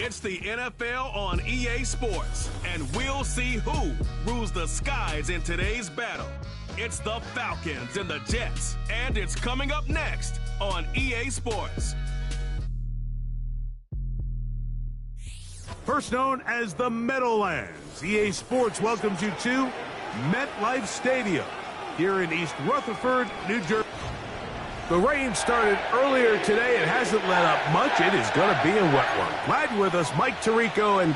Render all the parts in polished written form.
It's the NFL on EA Sports, and we'll see who rules the skies in today's battle. It's the Falcons and the Jets, and it's coming up next on EA Sports. First known as the Meadowlands, EA Sports welcomes you to MetLife Stadium here in East Rutherford, New Jersey. The rain started earlier today. It hasn't let up much. It is going to be a wet one. Glad you're with us, Mike Tirico, and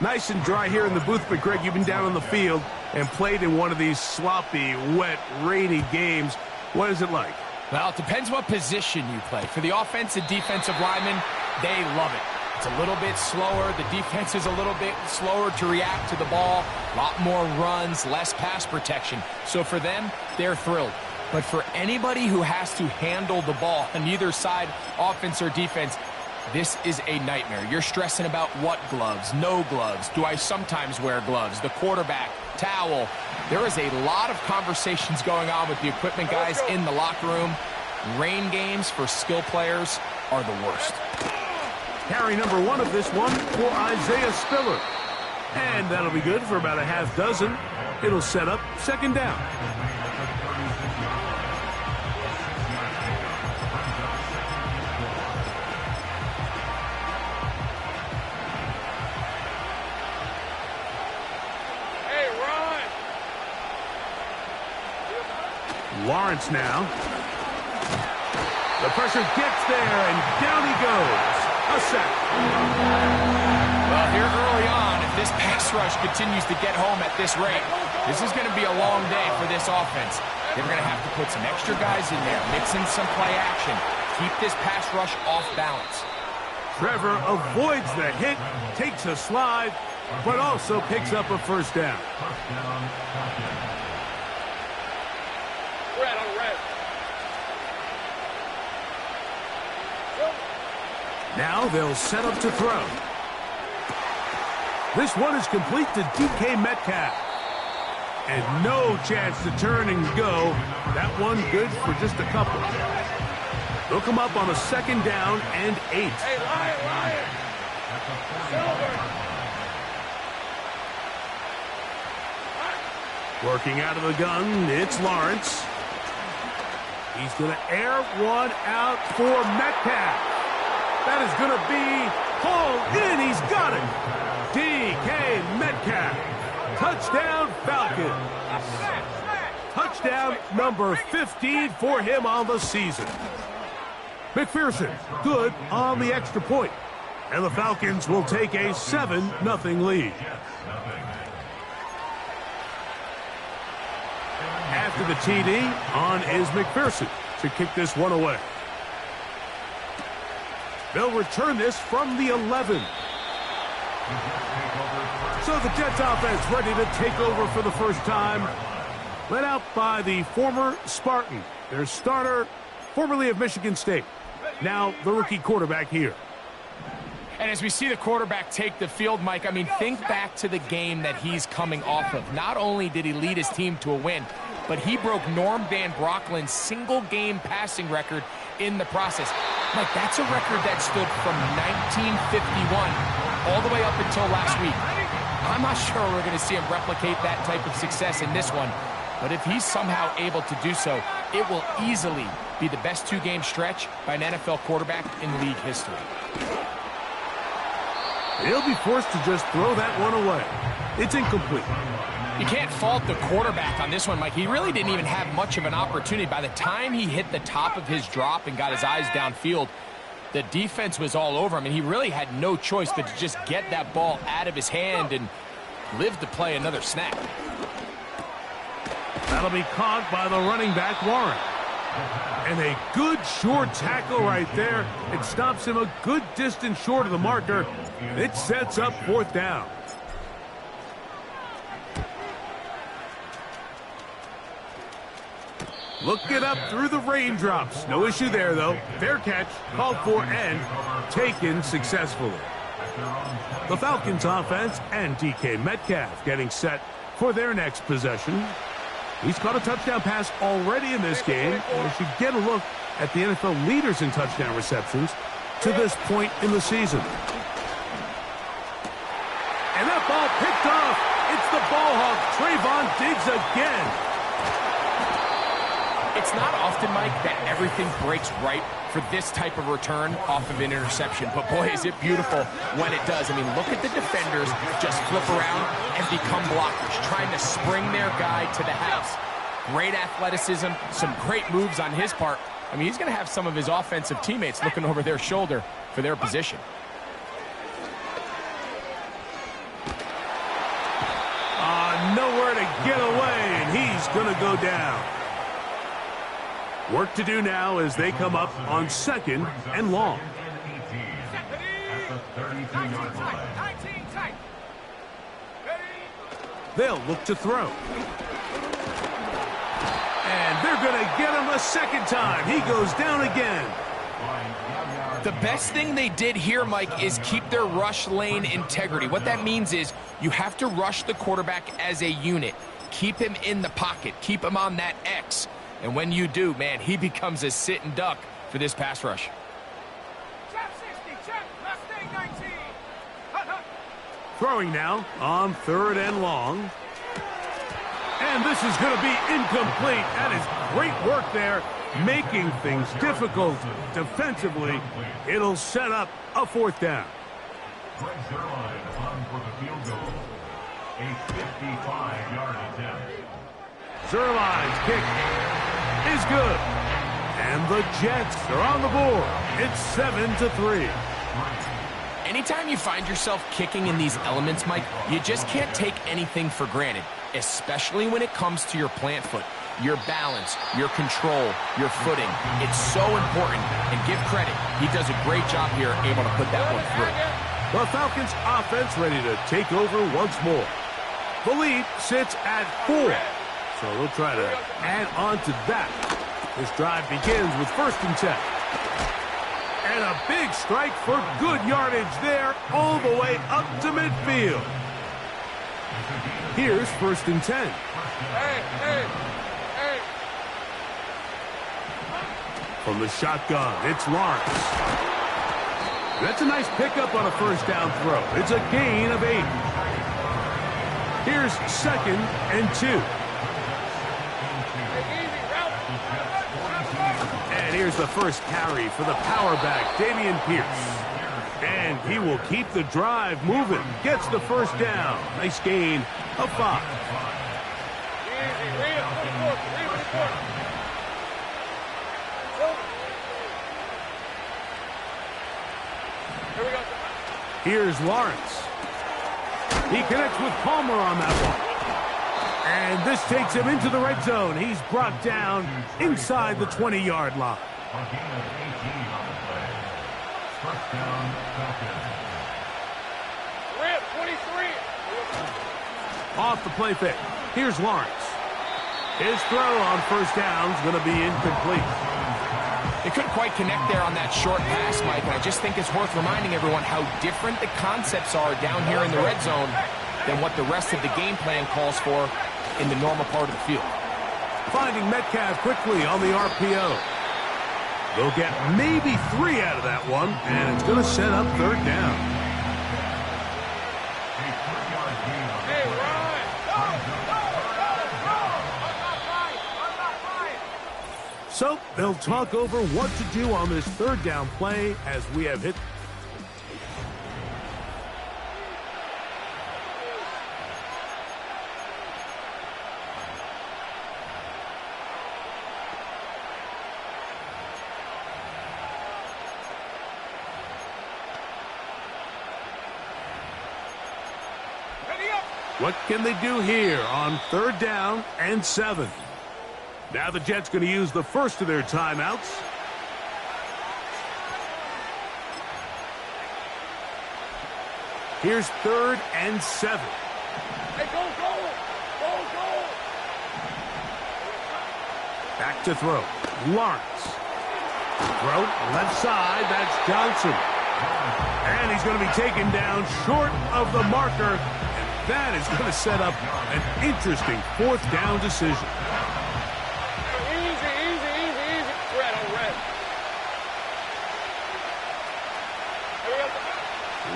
nice and dry here in the booth. But Greg, you've been down on the field and played in one of these sloppy, wet, rainy games. What is it like? Well, it depends what position you play. For the offensive defensive linemen, they love it. It's a little bit slower. The defense is a little bit slower to react to the ball. A lot more runs, less pass protection. So for them, they're thrilled. But for anybody who has to handle the ball on either side, offense or defense, this is a nightmare. You're stressing about what gloves, no gloves. Do I sometimes wear gloves? The quarterback, towel. There is a lot of conversations going on with the equipment guys in the locker room. Rain games for skill players are the worst. Carry number one of this one for Isaiah Spiller. And that'll be good for about a half dozen. It'll set up second down. Hey, run! Lawrence now. The pressure gets there, and down he goes. A sack. Well, here early on, if this pass rush continues to get home at this rate, this is going to be a long day for this offense. They're going to have to put some extra guys in there, mix in some play action, keep this pass rush off balance. Trevor avoids the hit, takes a slide, but also picks up a first down. Red on red. Now they'll set up to throw. This one is complete to DK Metcalf. And no chance to turn and go. That one good for just a couple. They'll come up on a second down and 8. Hey, Lion! Silver! Working out of the gun, it's Lawrence. He's going to air one out for Metcalf. That is going to be hauled in. He's got it. DK Metcalf. Touchdown, Falcon. Touchdown number 15 for him on the season. McPherson, good on the extra point. And the Falcons will take a 7-0 lead. After the TD, on is McPherson to kick this one away. They'll return this from the 11. So the Jets offense ready to take over for the first time. Led out by the former Spartan, their starter, formerly of Michigan State. Now the rookie quarterback here. And as we see the quarterback take the field, Mike, I mean, think back to the game that he's coming off of. Not only did he lead his team to a win, but he broke Norm Van Brocklin's single-game passing record in the process. Mike, that's a record that stood from 1951 all the way up until last week. I'm not sure we're going to see him replicate that type of success in this one, but if he's somehow able to do so, it will easily be the best two-game stretch by an NFL quarterback in league history. He'll be forced to just throw that one away. It's incomplete. You can't fault the quarterback on this one, Mike. He really didn't even have much of an opportunity. By the time he hit the top of his drop and got his eyes downfield, the defense was all over him, and he really had no choice but to just get that ball out of his hand and live to play another snap. That'll be caught by the running back, Warren. And a good short tackle right there. It stops him a good distance short of the marker. It sets up fourth down. Looking up through the raindrops. No issue there, though. Fair catch, called for and taken successfully. The Falcons offense and DK Metcalf getting set for their next possession. He's caught a touchdown pass already in this game. We should get a look at the NFL leaders in touchdown receptions to this point in the season. And that ball picked off. It's the ball hawk, Trayvon Diggs again. It's not often, Mike, that everything breaks right for this type of return off of an interception. But, boy, is it beautiful when it does. I mean, look at the defenders just flip around and become blockers, trying to spring their guy to the house. Great athleticism, some great moves on his part. I mean, he's going to have some of his offensive teammates looking over their shoulder for their position. Nowhere to get away, and he's going to go down. Work to do now as they come up on 2nd and long. They'll look to throw. And they're going to get him a second time. He goes down again. The best thing they did here, Mike, is keep their rush lane integrity. What that means is you have to rush the quarterback as a unit. Keep him in the pocket. Keep him on that X. And when you do, man, he becomes a sitting duck for this pass rush. Check 60, check, Mustang 19. Throwing now on 3rd and long. And this is going to be incomplete. That is great work there, making things difficult defensively. It'll set up a 4th down. On for the field goal. A 55-yard attempt. Zuerlein's kick is good. And the Jets are on the board. It's 7-3. Anytime you find yourself kicking in these elements, Mike, you just can't take anything for granted, especially when it comes to your plant foot, your balance, your control, your footing. It's so important, and give credit. He does a great job here, able to put that one through. The Falcons offense ready to take over once more. The lead sits at 4. So we'll try to add on to that. This drive begins with 1st and 10. And a big strike for good yardage there all the way up to midfield. Here's 1st and 10. Hey. From the shotgun, it's Lawrence. That's a nice pickup on a 1st down throw. It's a gain of 8. Here's 2nd and 2. And here's the first carry for the power back, Dameon Pierce. And he will keep the drive moving. Gets the 1st down. Nice gain of 5. Here's Lawrence. He connects with Palmer on that one. And this takes him into the red zone. He's brought down inside the 20-yard line. A gain of 18 on the play. First down, Falcons. Rip, 23. Off the play fake. Here's Lawrence. His throw on 1st down is going to be incomplete. They couldn't quite connect there on that short pass, Mike, and I just think it's worth reminding everyone how different the concepts are down here in the red zone than what the rest of the game plan calls for in the normal part of the field. Finding Metcalf quickly on the RPO. They'll get maybe 3 out of that one, and it's going to set up 3rd down. Hey, run. So they'll talk over what to do on this 3rd down play as we have hit. What can they do here on 3rd down and 7? Now the Jets going to use the first of their timeouts. Here's 3rd and 7. Hey, go. Back to throw. Lawrence. Throw left side. That's Johnson. And he's going to be taken down short of the marker. And that is going to set up an interesting 4th down decision. Easy. Red on red.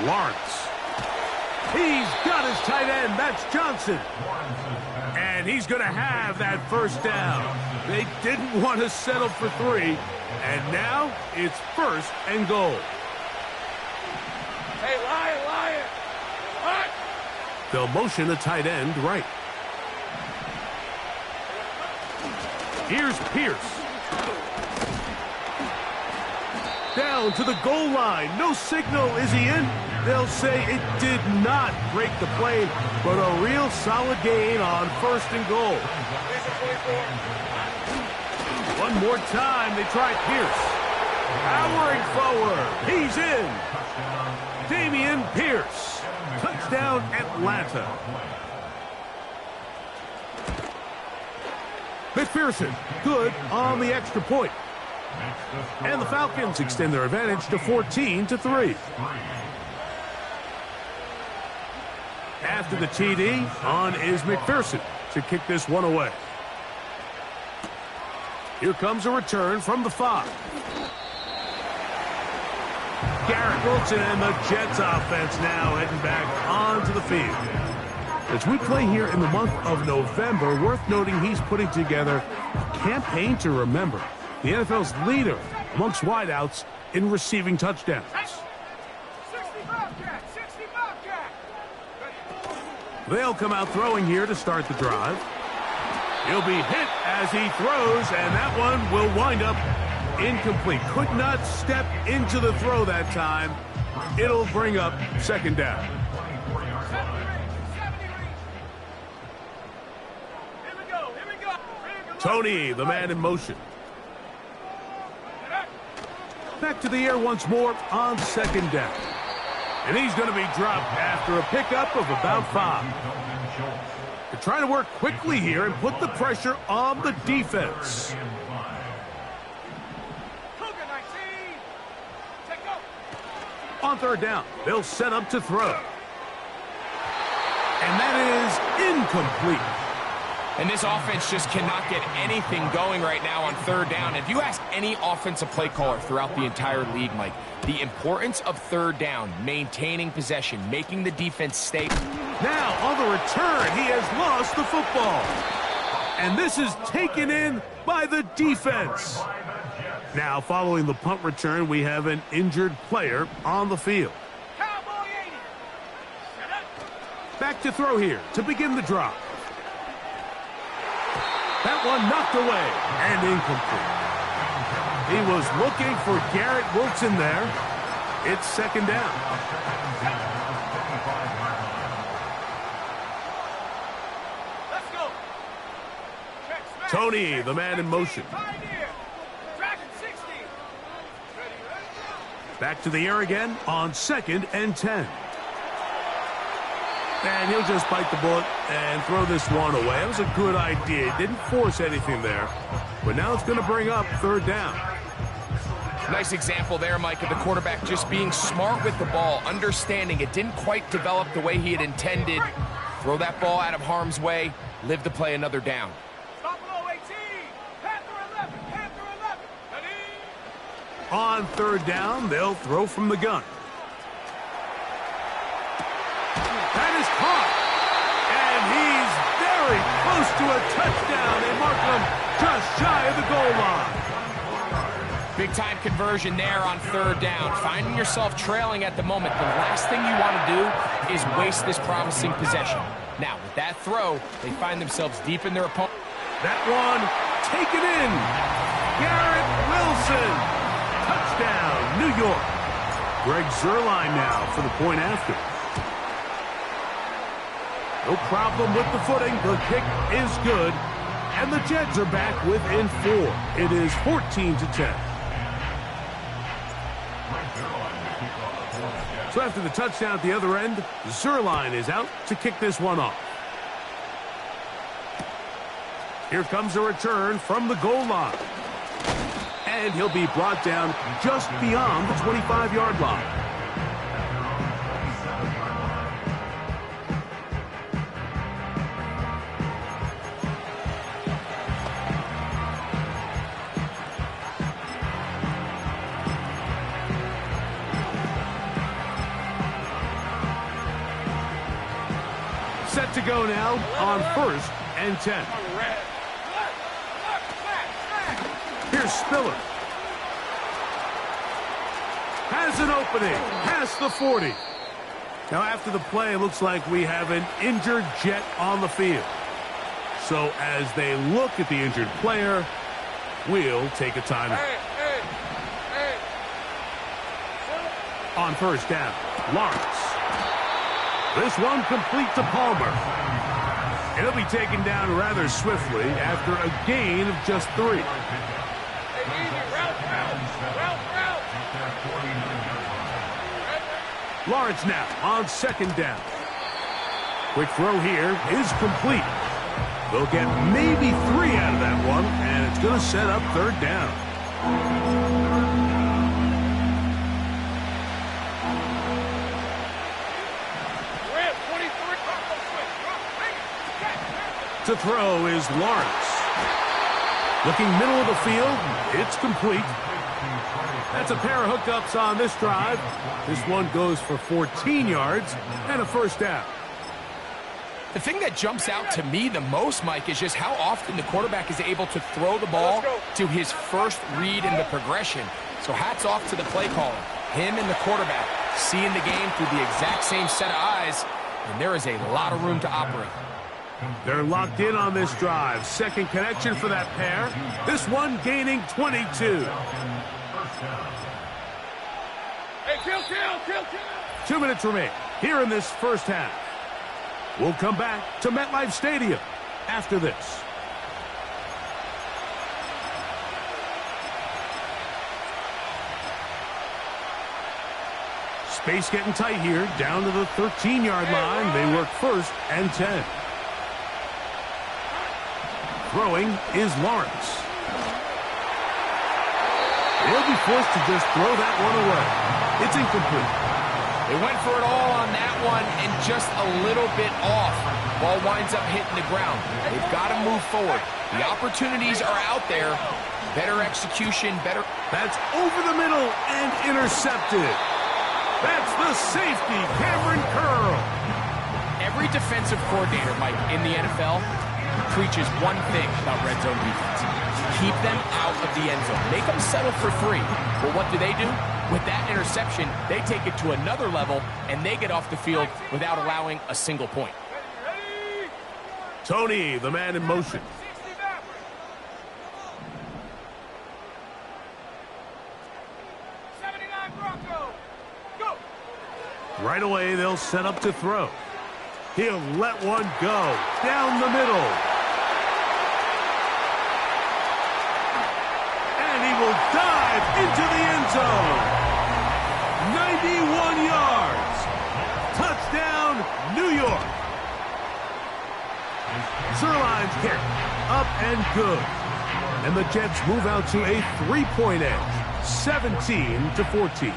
Lawrence. He's got his tight end. That's Johnson. And he's going to have that first down. They didn't want to settle for 3. And now it's 1st and goal. Hey, Lion! What? They'll motion a tight end right. Here's Pierce. Down to the goal line. No signal. Is he in? They'll say it did not break the plane, but a real solid gain on 1st and goal. One more time, they try Pierce. Powering forward. He's in. Damian Pierce. Touchdown, Atlanta. McPherson, good on the extra point. And the Falcons extend their advantage to 14-3. After the TD, on is McPherson to kick this one away. Here comes a return from the 5. Garrett Wilson and the Jets offense now heading back onto the field. As we play here in the month of November, worth noting he's putting together a campaign to remember. The NFL's leader amongst wideouts in receiving touchdowns. 65 Jack! 65 Jack! They'll come out throwing here to start the drive. He'll be hit as he throws, and that one will wind up incomplete. Could not step into the throw that time. It'll bring up 2nd down. Here we go! Tony, the man in motion. Back to the air once more on 2nd down. And he's going to be dropped after a pickup of about 5. They're trying to work quickly here and put the pressure on the defense. On 3rd down, they'll set up to throw. And that is incomplete. And this offense just cannot get anything going right now on 3rd down. If you ask any offensive play caller throughout the entire league, Mike, the importance of 3rd down, maintaining possession, making the defense stay. Now, on the return, he has lost the football. And this is taken in by the defense. Now, following the punt return, we have an injured player on the field. Cowboy 80. Back to throw here to begin the drive. That one knocked away and incomplete. He was looking for Garrett Wilson there. It's 2nd down. Let's go. Tony, the man in motion. Dragon 60. Back to the air again on 2nd and 10. And he'll just bite the bullet and throw this one away. That was a good idea. Didn't force anything there. But now it's going to bring up 3rd down. Nice example there, Mike, of the quarterback just being smart with the ball, understanding it didn't quite develop the way he had intended. Throw that ball out of harm's way, live to play another down. Stop below 18. Panther 11. Panther 11. Ready? On 3rd down, they'll throw from the gun. That is caught. And he's very close to a touchdown. They mark him just shy of the goal line. Big-time conversion there on 3rd down. Finding yourself trailing at the moment, the last thing you want to do is waste this promising possession. Now, with that throw, they find themselves deep in their opponent. That one taken in. Garrett Wilson. Touchdown, New York. Greg Zuerlein now for the point after. No problem with the footing. The kick is good. And the Jets are back within 4. It is 14-10. So after the touchdown at the other end, Zuerlein is out to kick this one off. Here comes a return from the goal line. And he'll be brought down just beyond the 25-yard line. Set to go now on 1st and 10. Here's Spiller. Has an opening. Past the 40. Now after the play, it looks like we have an injured Jet on the field. So as they look at the injured player, we'll take a timeout. On 1st down, Lawrence. This one complete to Palmer. He'll be taken down rather swiftly after a gain of just 3. Lawrence now on 2nd down. Quick throw here is complete. They'll get maybe 3 out of that one, and it's going to set up 3rd down. To throw is Lawrence. Looking middle of the field, it's complete. That's a pair of hookups on this drive. This one goes for 14 yards and a 1st down. The thing that jumps out to me the most, Mike, is just how often the quarterback is able to throw the ball to his first read in the progression. So hats off to the play caller. Him and the quarterback seeing the game through the exact same set of eyes, and there is a lot of room to operate. They're locked in on this drive. 2nd connection for that pair. This one gaining 22. Hey, kill. 2 minutes remain here in this 1st half. We'll come back to MetLife Stadium after this. Space getting tight here, down to the 13-yard line. They work 1st and 10. Throwing is Lawrence. He'll be forced to just throw that one away. It's incomplete. They went for it all on that one and just a little bit off. Ball winds up hitting the ground. They've got to move forward. The opportunities are out there. Better execution, better... That's over the middle and intercepted. That's the safety, Cameron Curl. Every defensive coordinator, Mike, in the NFL preaches one thing about red zone defense. Keep them out of the end zone. Make them settle for 3. Well, what do? With that interception, they take it to another level, and they get off the field without allowing a single point. Tony, the man in motion. Right away, they'll set up to throw. He'll let one go down the middle. And he will dive into the end zone. 91 yards. Touchdown, New York. Zerline's kick, up and good. And the Jets move out to a 3-point edge, 17-14.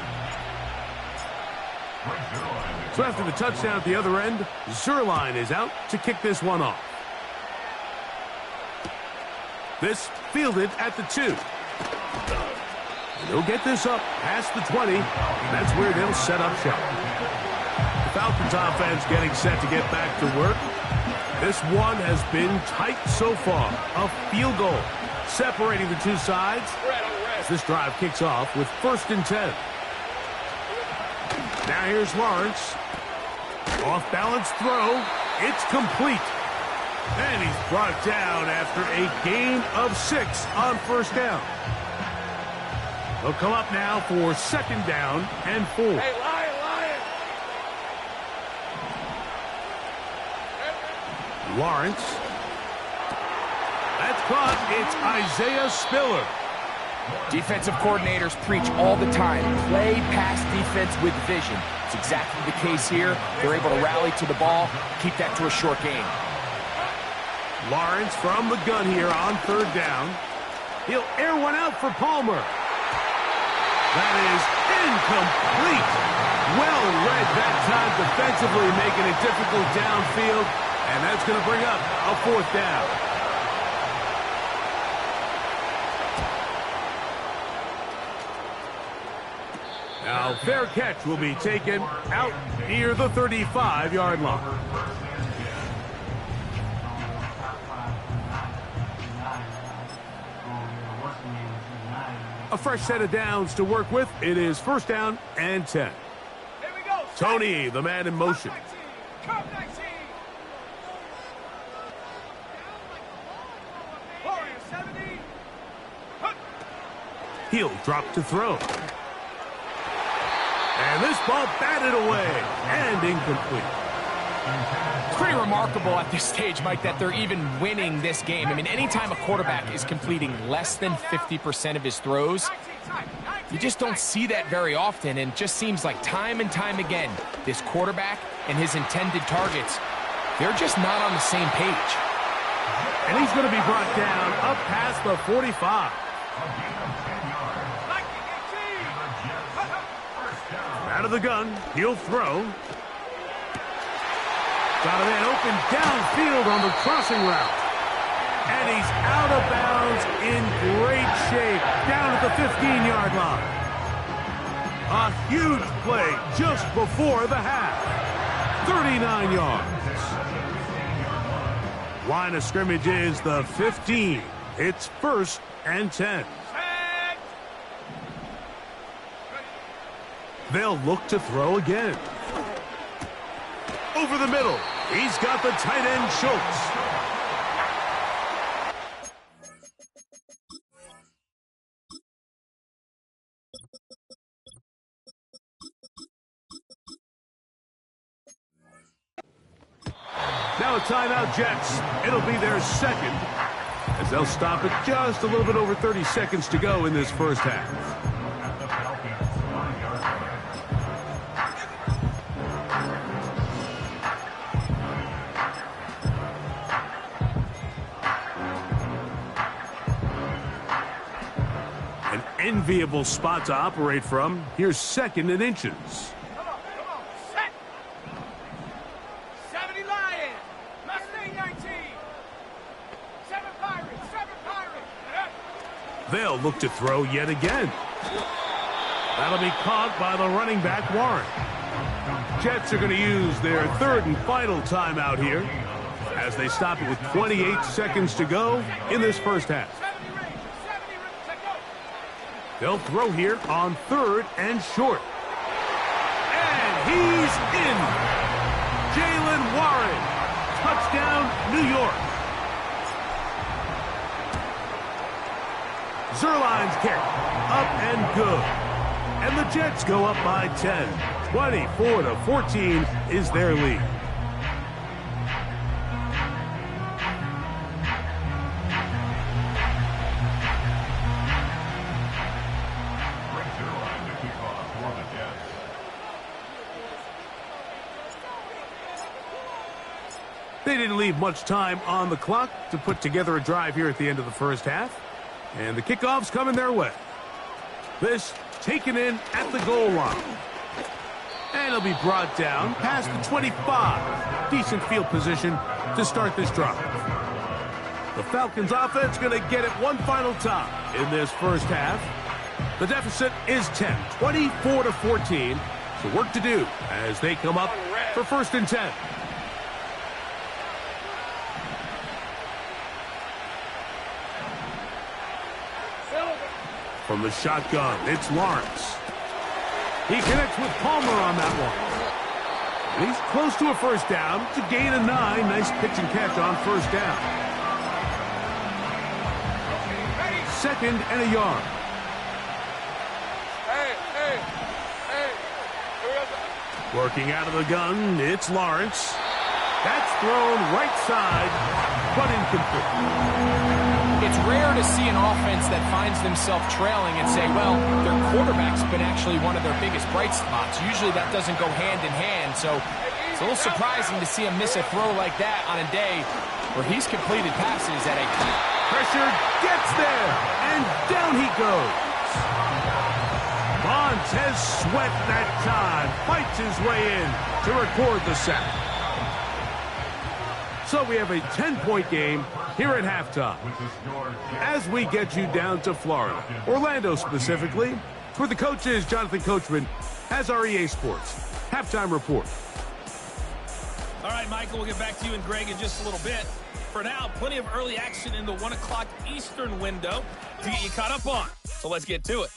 So after the touchdown at the other end, Zerline is out to kick this one off. This fielded at the 2. They'll get this up past the 20. That's where they'll set up shop. The Falcons offense getting set to get back to work. This one has been tight so far. A field goal separating the two sides as this drive kicks off with 1st and 10. Now here's Lawrence. Off-balance throw. It's complete. And he's brought down after a gain of 6 on 1st down. They'll come up now for 2nd down and 4. Hey, Lion! Lawrence. That's caught. It's Isaiah Spiller. Defensive coordinators preach all the time, play pass defense with vision. It's exactly the case here. They're able to rally to the ball, keep that to a short game. Lawrence from the gun here on 3rd down. He'll air one out for Palmer. That is incomplete. Well read that time defensively, making it difficult downfield, and that's going to bring up a 4th down. Now, fair catch will be taken out near the 35-yard line. A fresh set of downs to work with. It is first down and 10. Here we go. Tony, the man in motion. Curve 19. Warrior 70. He'll drop to throw. And this ball batted away and incomplete. It's pretty remarkable at this stage, Mike, that they're even winning this game. I mean, anytime a quarterback is completing less than 50% of his throws, you just don't see that very often, and it just seems like time and time again, this quarterback and his intended targets, they're just not on the same page. And he's going to be brought down up past the 45. Out of the gun, he'll throw. Got a man open downfield on the crossing route. And he's out of bounds in great shape down at the 15-yard line. A huge play just before the half. 39 yards. Line of scrimmage is the 15. It's first and 10. They'll look to throw again. Over the middle. He's got the tight end, Schultz. Now a timeout, Jets. It'll be their second, as they'll stop it just a little bit over 30 seconds to go in this first half. An enviable spot to operate from. Here's second and inches. Come on. Set. 70 Lions. Mustang 19. 7 Pirates. They'll look to throw yet again. That'll be caught by the running back, Warren. Jets are going to use their third and final timeout here as they stop it with 28 seconds to go in this first half. They'll throw here on third and short. And he's in. Jalen Warren. Touchdown, New York. Zerline's kick. Up and good. And the Jets go up by 10. 24-14 is their lead. They didn't leave much time on the clock to put together a drive here at the end of the first half. And the kickoff's coming their way. This taken in at the goal line. And it'll be brought down past the 25. Decent field position to start this drive. The Falcons offense going to get it one final time in this first half. The deficit is 10, 24-14. So work to do as they come up for first and 10. From the shotgun, it's Lawrence. He connects with Palmer on that one. And he's close to a first down to gain a 9. Nice pitch and catch on first down. Second and a yard. Working out of the gun, it's Lawrence. That's thrown right side, but incomplete. It's rare to see an offense that finds themselves trailing and say, well, their quarterback's been actually one of their biggest bright spots. Usually that doesn't go hand in hand, so it's a little surprising to see him miss a throw like that on a day where he's completed passes at a time. Pressure gets there, and down he goes. Montez Sweat that time fights his way in to record the sack. So we have a 10-point game here at halftime. As we get you down to Florida, Orlando specifically, where the coach is Jonathan Coachman, has our EA Sports halftime report. All right, Michael, we'll get back to you and Greg in just a little bit. for now. Plenty of early action in the 1 o'clock Eastern window to get you caught up on. So let's get to it.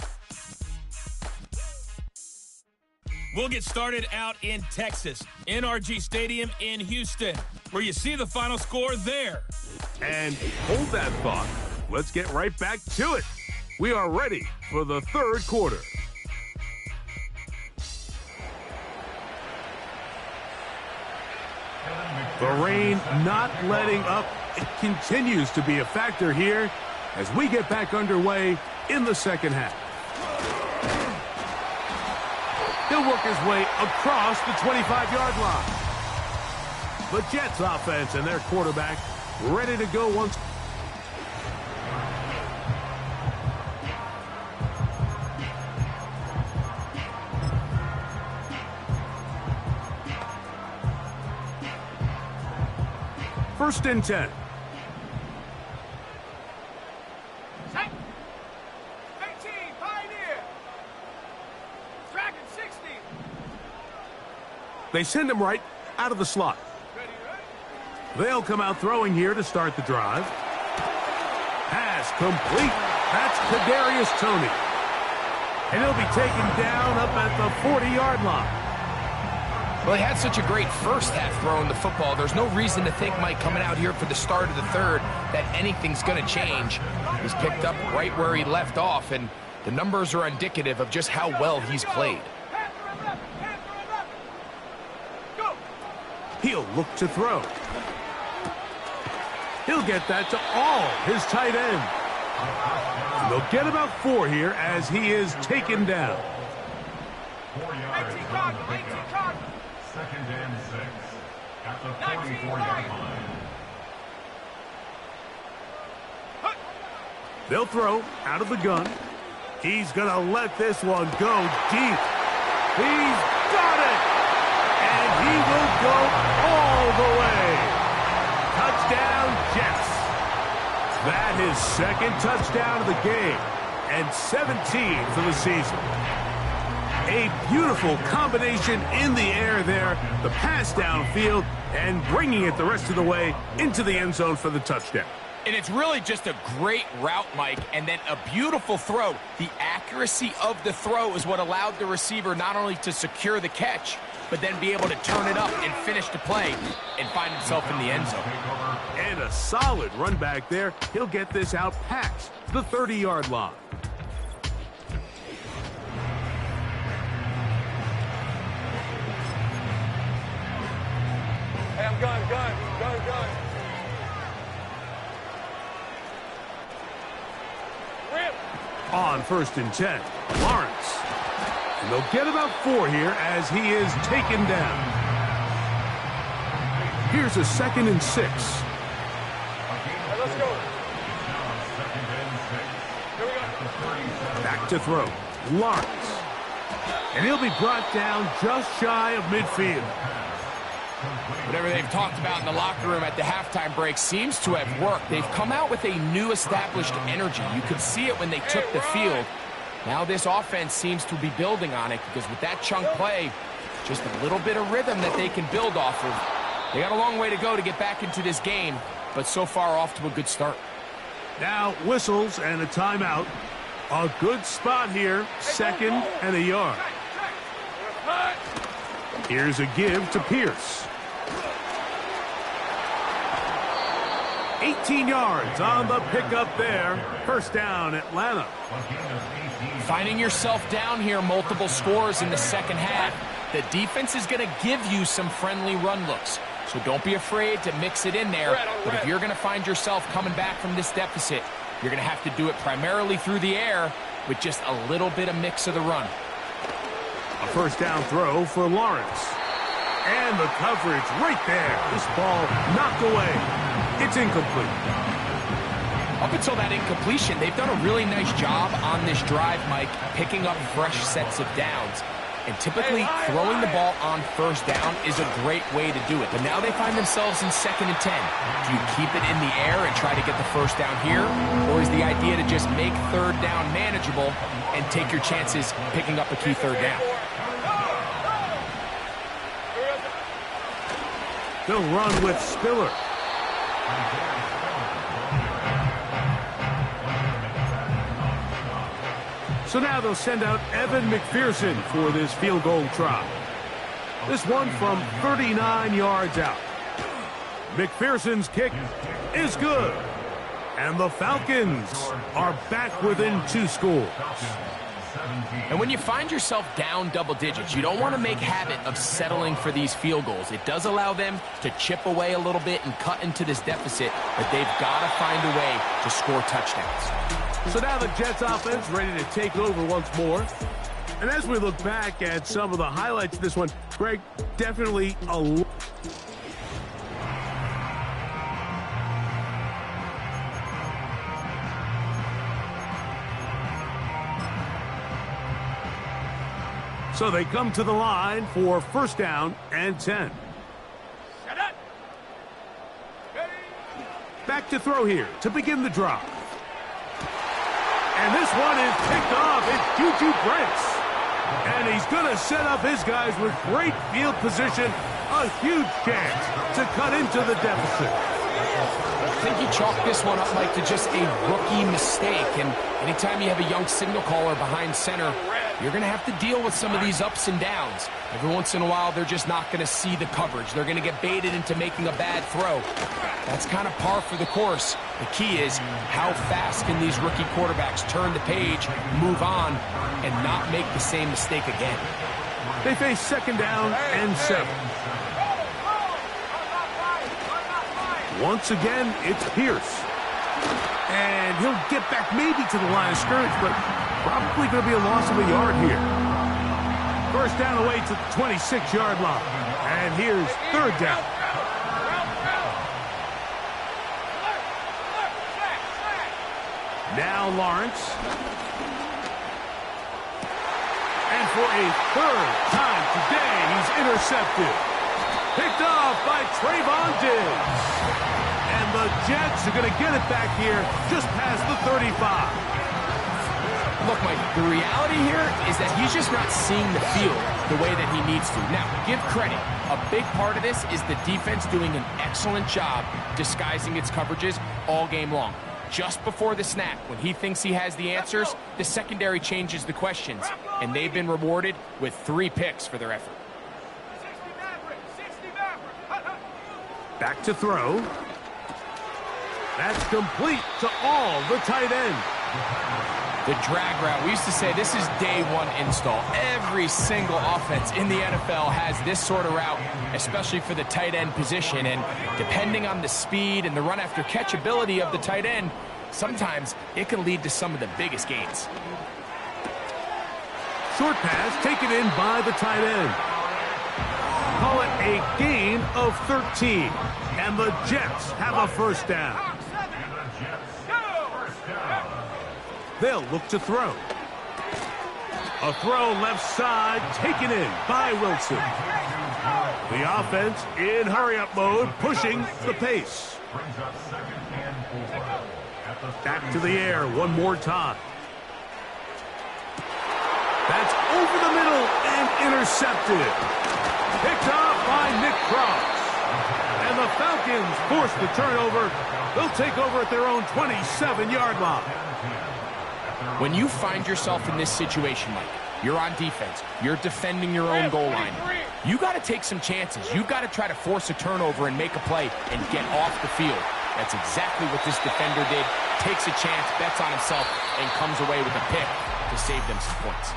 We'll get started out in Texas, NRG Stadium in Houston, where you see the final score there. And hold that thought. Let's get right back to it. We are ready for the third quarter. The rain not letting up. It continues to be a factor here as we get back underway in the second half. He'll work his way across the 25-yard line. The Jets offense and their quarterback ready to go once. First and 10. Set. 18, Pioneer. Dragon 60. They send him right out of the slot. Ready, ready. They'll come out throwing here to start the drive. Pass complete. That's Kadarius Toney. And he'll be taken down up at the 40-yard line. Well, he had such a great first half throwing the football. There's no reason to think, Mike, coming out here for the start of the third, that anything's going to change. He's picked up right where he left off, and the numbers are indicative of just how well he's played. Go. He'll look to throw. He'll get that to all his tight end. And they'll get about 4 here as he is taken down. 4 yards on the pickup. Second and 6 at the 44-yard line. They'll throw out of the gun. He's going to let this one go deep. He's got it! And he will go all the way. Touchdown, Jets. That is second touchdown of the game and 17 for the season. A beautiful combination in the air there, the pass downfield, and bringing it the rest of the way into the end zone for the touchdown. And it's really just a great route, Mike, and then a beautiful throw. The accuracy of the throw is what allowed the receiver not only to secure the catch, but then be able to turn it up and finish the play and find himself in the end zone. And a solid run back there. He'll get this out past the 30-yard line. Hey, I'm gun. Rip. On first and 10, Lawrence. And they'll get about 4 here as he is taken down. Here's a second and 6. Hey, let's go. Here we go. Back to throw. Lawrence. And he'll be brought down just shy of midfield. Whatever they've talked about in the locker room at the halftime break seems to have worked. They've come out with a new established energy. You could see it when they took the field. Now this offense seems to be building on it because with that chunk play, just a little bit of rhythm that they can build off of. They got a long way to go to get back into this game, but so far off to a good start. Now whistles and a timeout. A good spot here, second and a yard. Here's a give to Pierce. 18 yards on the pickup there. First down, Atlanta. Finding yourself down here multiple scores in the second half, the defense is going to give you some friendly run looks. So don't be afraid to mix it in there. But if you're going to find yourself coming back from this deficit, you're going to have to do it primarily through the air with just a little bit of mix of the run. A first down throw for Lawrence. And the coverage right there. This ball knocked away. It's incomplete. Up until that incompletion, they've done a really nice job on this drive, Mike, picking up fresh sets of downs. And typically, throwing the ball on first down is a great way to do it. But now they find themselves in 2nd and 10. Do you keep it in the air and try to get the first down here? Or is the idea to just make third down manageable and take your chances picking up a key third down? They'll run with Spiller. So now they'll send out Evan McPherson for this field goal try. This one from 39 yards out. McPherson's kick is good. And the Falcons are back within 2 scores. And when you find yourself down double digits, you don't want to make habit of settling for these field goals. It does allow them to chip away a little bit and cut into this deficit, but they've got to find a way to score touchdowns. So now the Jets offense ready to take over once more. And as we look back at some of the highlights of this one, Greg, definitely a... So they come to the line for first down and 10. Back to throw here to begin the drive. And this one is picked off. It's Juju Brents. And he's going to set up his guys with great field position. A huge chance to cut into the deficit. I think you chalk this one up, Mike, to just a rookie mistake. And anytime you have a young signal caller behind center, you're going to have to deal with some of these ups and downs. Every once in a while, they're just not going to see the coverage. They're going to get baited into making a bad throw. That's kind of par for the course. The key is how fast can these rookie quarterbacks turn the page, move on, and not make the same mistake again. They face second down and 7. Once again, it's Pierce. And he'll get back maybe to the line of scrimmage, but probably going to be a loss of a yard here. First down away to the 26-yard line. And here's third down. Now Lawrence. And for a third time today, he's intercepted. Picked off by Trayvon Diggs. And the Jets are going to get it back here just past the 35. Look, Mike, the reality here is that he's just not seeing the field the way that he needs to. Now, give credit. A big part of this is the defense doing an excellent job disguising its coverages all game long. Just before the snap, when he thinks he has the answers, the secondary changes the questions, and they've been rewarded with 3 picks for their effort. Back to throw. That's complete to all the tight end. The drag route. We used to say this is day one install. Every single offense in the NFL has this sort of route, especially for the tight end position. And depending on the speed and the run after catch ability of the tight end, sometimes it can lead to some of the biggest gains. Short pass taken in by the tight end. Call it a gain of 13. And the Jets have a first down. They'll look to throw. A throw left side taken in by Wilson. The offense in hurry-up mode, pushing the pace. Back to the air one more time. That's over the middle and intercepted. Picked off by Nick Cross. And the Falcons force the turnover. They'll take over at their own 27-yard line. When you find yourself in this situation, Mike, you're on defense, you're defending your own goal line, you got to take some chances. You got to try to force a turnover and make a play and get off the field. That's exactly what this defender did. Takes a chance, bets on himself, and comes away with a pick to save them some points.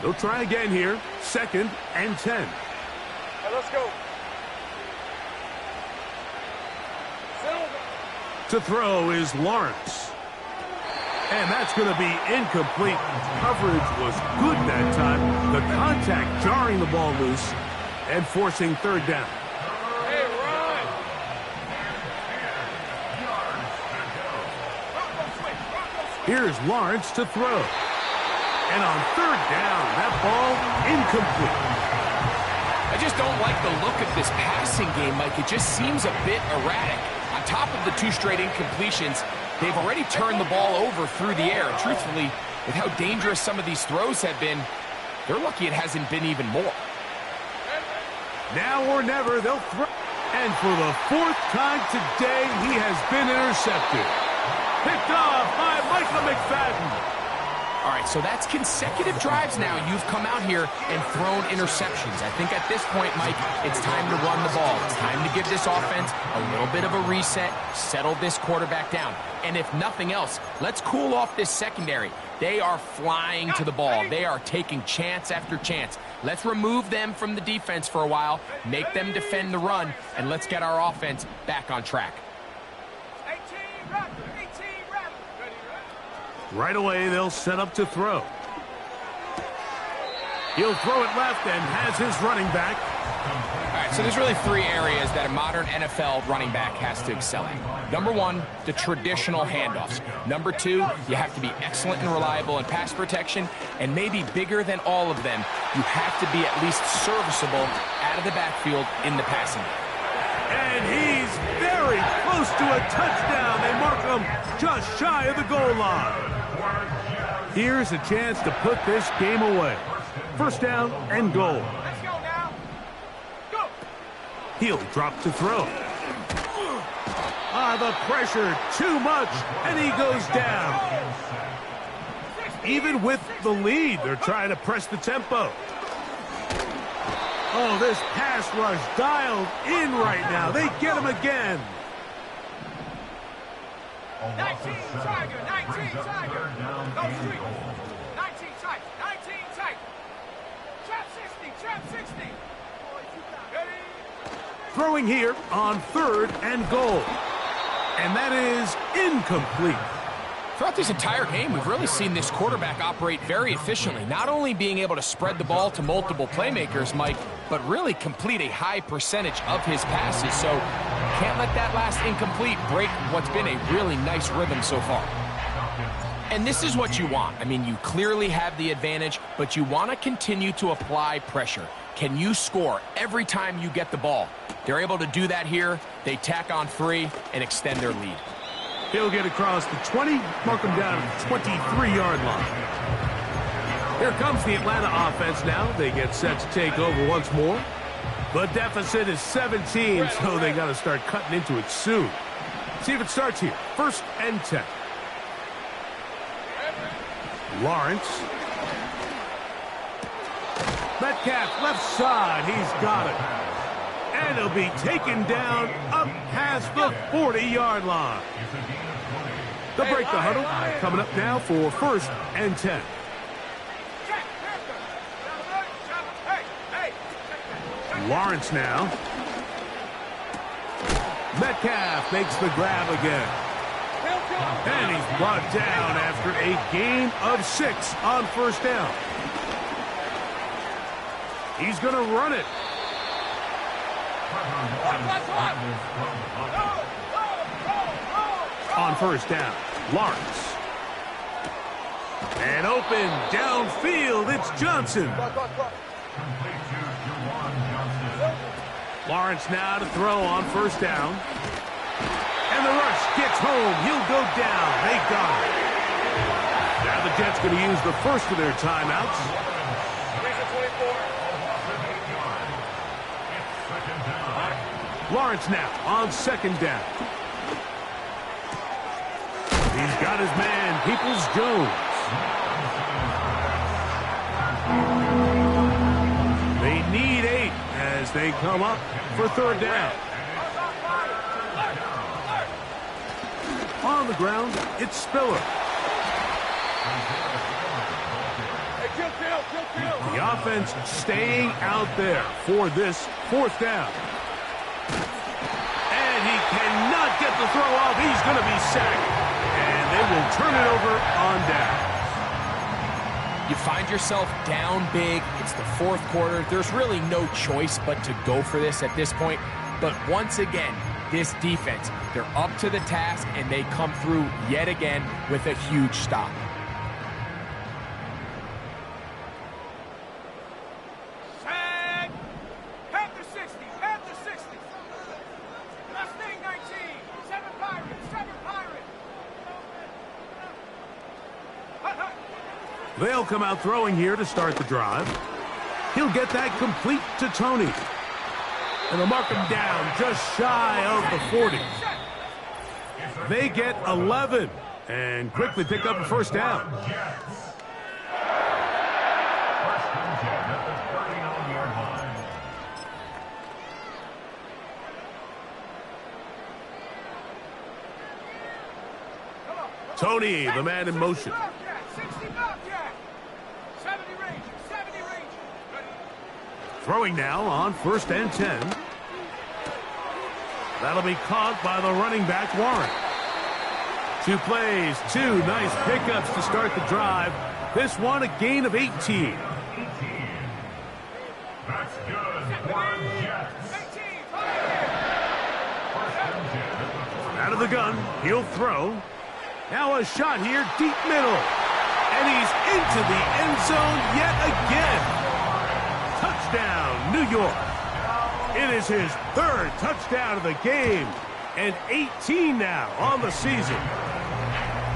They'll try again here. Second and 10. Let's go. To throw is Lawrence. And that's going to be incomplete. Coverage was good that time. The contact jarring the ball loose and forcing third down. Hey, run! Here's Lawrence to throw. And on third down, that ball incomplete. I just don't like the look of this passing game, Mike. It just seems a bit erratic. On top of the 2 straight incompletions, they've already turned the ball over through the air. And truthfully, with how dangerous some of these throws have been, They're lucky it hasn't been even more. Now or never, they'll throw. And for the 4th time today, he has been intercepted. Picked off by Michael McFadden. All right, so that's consecutive drives now. You've come out here and thrown interceptions. I think at this point, Mike, it's time to run the ball. It's time to give this offense a little bit of a reset, settle this quarterback down. And if nothing else, let's cool off this secondary. They are flying to the ball. They are taking chance after chance. Let's remove them from the defense for a while, make them defend the run, and let's get our offense back on track. Right away, they'll set up to throw. He'll throw it left and has his running back. All right, so there's really 3 areas that a modern NFL running back has to excel in. Number 1, the traditional handoffs. Number 2, you have to be excellent and reliable in pass protection. And maybe bigger than all of them, you have to be at least serviceable out of the backfield in the passing game. And he's very close to a touchdown. They mark him just shy of the goal line. Here's a chance to put this game away. 1st down and goal. Let's go now. Go. He'll drop to throw. The pressure, too much, and he goes down. Even with the lead, they're trying to press the tempo. Oh, this pass rush dialed in right now. They get him again. 19 Tiger, 19 Tiger. No street. 19 tight, 19 tight. Trap 60. Ready? Throwing here on 3rd and goal. And that is incomplete. Throughout this entire game, we've really seen this quarterback operate very efficiently, not only being able to spread the ball to multiple playmakers, Mike, but really complete a high percentage of his passes. So can't let that last incomplete break what's been a really nice rhythm so far. And this is what you want. I mean, you clearly have the advantage, but you want to continue to apply pressure. Can you score every time you get the ball? They're able to do that here. They tack on 3 and extend their lead. He'll get across the 20, mark him down at the 23-yard line. Here comes the Atlanta offense now. They get set to take over once more. The deficit is 17, so they got to start cutting into it soon. See if it starts here. 1st and 10. Lawrence. Metcalf, left side. He's got it. And he'll be taken down up past the 40-yard line. They'll break the huddle. Coming up now for 1st and 10. Lawrence now. Metcalf makes the grab again. And he's brought down after a gain of 6 on 1st down. He's going to run it. On 1st down, Lawrence. And open downfield, it's Johnson. Lawrence now to throw on 1st down. And the rush gets home. He'll go down. They got it. Now the Jets going to use the first of their timeouts. Lawrence now on 2nd down. He's got his man, Peoples-Jones. They need 8 as they come up for 3rd down. On the ground, it's Spiller. The offense staying out there for this 4th down. And he cannot get the throw off. He's going to be sacked. And they will turn it over on down. You find yourself down big. It's the 4th quarter. There's really no choice but to go for this at this point. But once again, this defense, they're up to the task, and they come through yet again with a huge stop. Tag. Panther 60. Panther 60. Last name 19. 7 Pirates. 7 Pirates. Hut, hut. They'll come out throwing here to start the drive. He'll get that complete to Tony. And they'll mark him down just shy of the 40. They get 11 and quickly pick up a first down. Tony, the man in motion. Throwing now on 1st and 10. That'll be caught by the running back, Warren. 2 plays, 2 nice pickups to start the drive. This one a gain of 18. That's good. Warren Jets. Out of the gun, he'll throw. Now a shot here, deep middle. And he's into the end zone yet again. Touchdown, New York. It is his 3rd touchdown of the game. And 18 now on the season.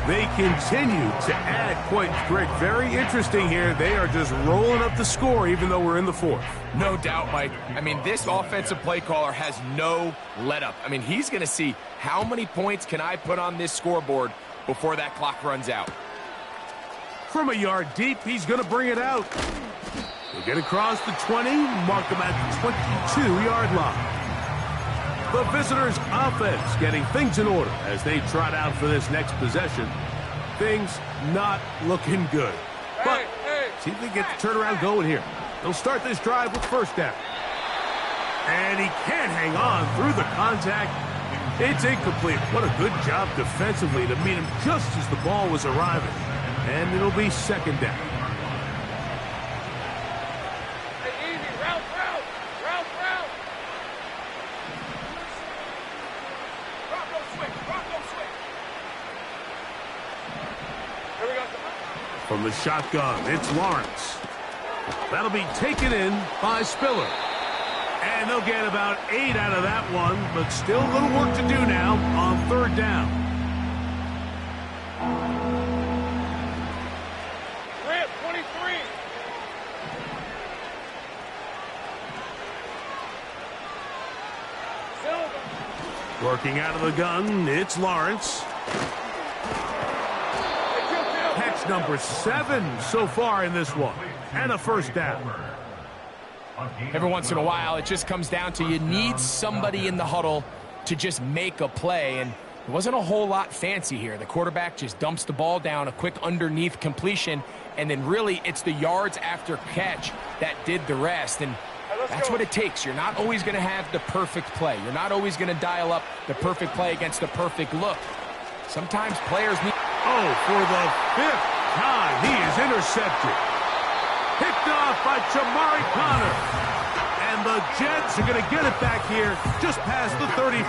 They continue to add points. Greg, very interesting here. They are just rolling up the score even though we're in the 4th. No doubt, Mike. I mean, this offensive play caller has no let-up. I mean, he's going to see how many points can I put on this scoreboard before that clock runs out. From a yard deep, he's going to bring it out. He'll get across the 20, mark him at the 22-yard line. The visitors' offense getting things in order as they trot out for this next possession. Things not looking good. But see if they get the turnaround going here. They'll start this drive with first down. And he can't hang on through the contact. It's incomplete. What a good job defensively to meet him just as the ball was arriving. And it'll be second down. From the shotgun, it's Lawrence. That'll be taken in by Spiller. And they'll get about 8 out of that one, but still a little work to do now on 3rd down. Rip, 23. Silva. Working out of the gun, it's Lawrence. Catch number 7 so far in this one. And a first down. Every once in a while, it just comes down to you need somebody in the huddle to just make a play, and it wasn't a whole lot fancy here. The quarterback just dumps the ball down, a quick underneath completion, and then really it's the yards after catch that did the rest, and that's what it takes. You're not always going to have the perfect play. You're not always going to dial up the perfect play against the perfect look. Sometimes players need... Oh, for the 5th time, he is intercepted. Picked off by Jamari Connor. And the Jets are going to get it back here just past the 35.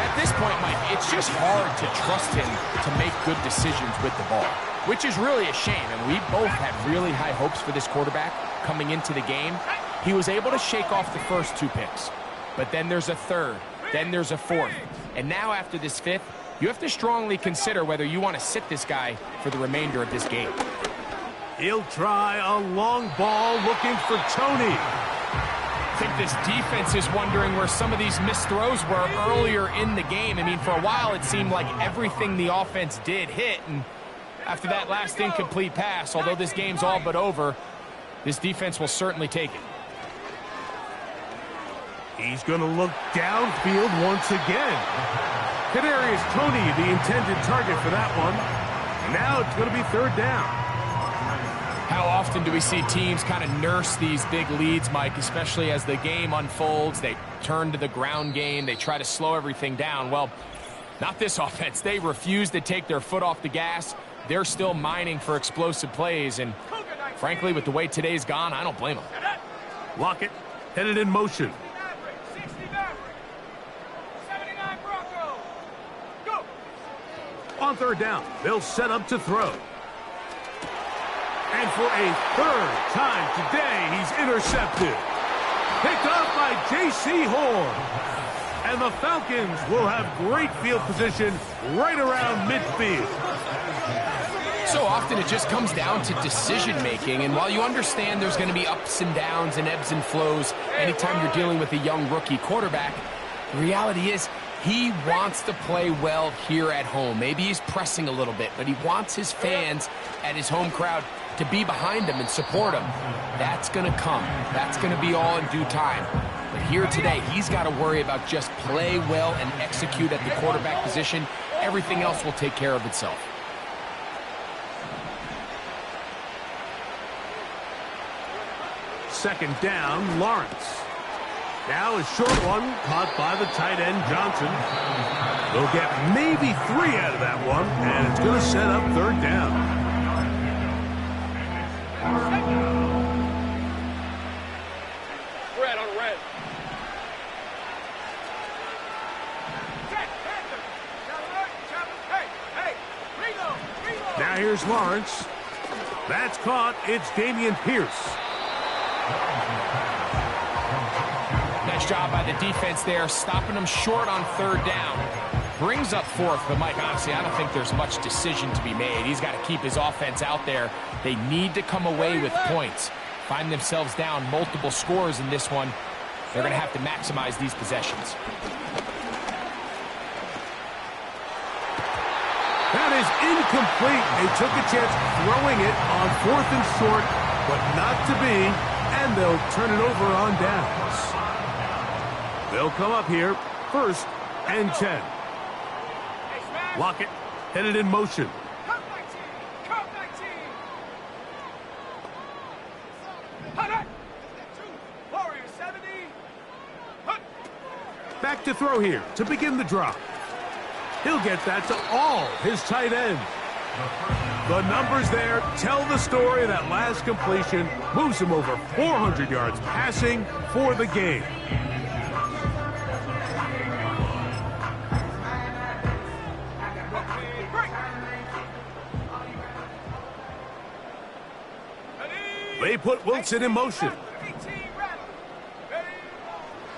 At this point, Mike, it's just hard to trust him to make good decisions with the ball, which is really a shame. And we both had really high hopes for this quarterback coming into the game. He was able to shake off the first 2 picks. But then there's a 3rd. Then there's a 4th. And now after this 5th, you have to strongly consider whether you want to sit this guy for the remainder of this game. He'll try a long ball looking for Tony. I think this defense is wondering where some of these missed throws were earlier in the game. I mean, for a while it seemed like everything the offense did hit, and after that last incomplete pass, although this game's all but over, this defense will certainly take it. He's going to look downfield once again. Kadarius Toney, the intended target for that one. And now it's going to be 3rd down. How often do we see teams kind of nurse these big leads, Mike, especially as the game unfolds? They turn to the ground game. They try to slow everything down. Well, not this offense. They refuse to take their foot off the gas. They're still mining for explosive plays. And frankly, with the way today's gone, I don't blame them. Lockett headed in motion. On 3rd down, they'll set up to throw. And for a 3rd time today, he's intercepted. Picked off by J.C. Horn. And the Falcons will have great field position right around midfield. So often it just comes down to decision-making, and while you understand there's going to be ups and downs and ebbs and flows anytime you're dealing with a young rookie quarterback, the reality is he wants to play well here at home. Maybe he's pressing a little bit, but he wants his fans at his home crowd to be behind him and support him. That's going to come. That's going to be all in due time. But here today, he's got to worry about just play well and execute at the quarterback position. Everything else will take care of itself. Second down, Lawrence. Now a short one, caught by the tight end, Johnson. They'll get maybe 3 out of that one, and it's going to set up third down. Red on red. Now here's Lawrence. That's caught. It's Dameon Pierce. Nice job by the defense there, stopping them short on third down. Brings up fourth, but Mike, honestly, I don't think there's much decision to be made. He's got to keep his offense out there. They need to come away with points. Find themselves down multiple scores in this one. They're going to have to maximize these possessions. That is incomplete. They took a chance throwing it on 4th and short, but not to be, and they'll turn it over on downs. They'll come up here, 1st and 10. Lockett headed in motion. Come 19! Come 19! Warrior 70! Back to throw here to begin the drop. He'll get that to all his tight ends. The numbers there tell the story of that last completion. Moves him over 400 yards passing for the game. They put Wilson in motion.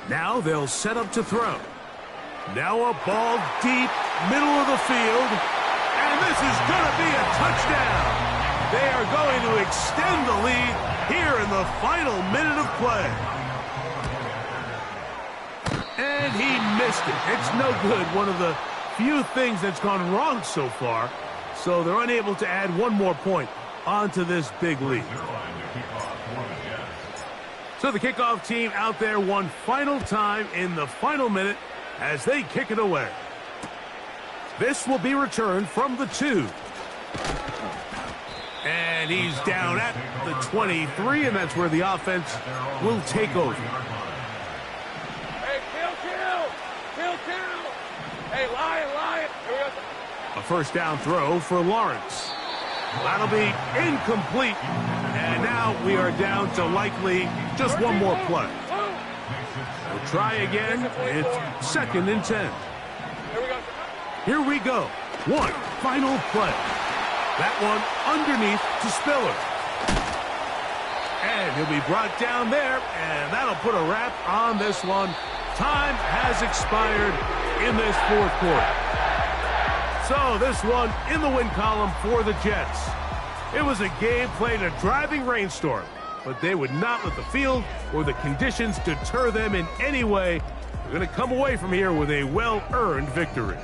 Now they'll set up to throw. Now a ball deep, middle of the field. And this is going to be a touchdown. They are going to extend the lead here in the final minute of play. And he missed it. It's no good. One of the few things that's gone wrong so far. So they're unable to add one more point onto this big lead. So the kickoff team out there one final time in the final minute as they kick it away. This will be returned from the 2. And he's down at the 23, and that's where the offense will take over. Hey, kill! Hey, Lion! Here we go. A first down throw for Lawrence. That'll be incomplete. And now we are down to likely just one more play. We'll try again. It's 2nd and 10. Here we go. One final play. That one underneath to Spiller. And he'll be brought down there, and that'll put a wrap on this one. Time has expired in this 4th quarter. So this one in the win column for the Jets. It was a game played in a driving rainstorm, but they would not let the field or the conditions deter them in any way. They're going to come away from here with a well-earned victory.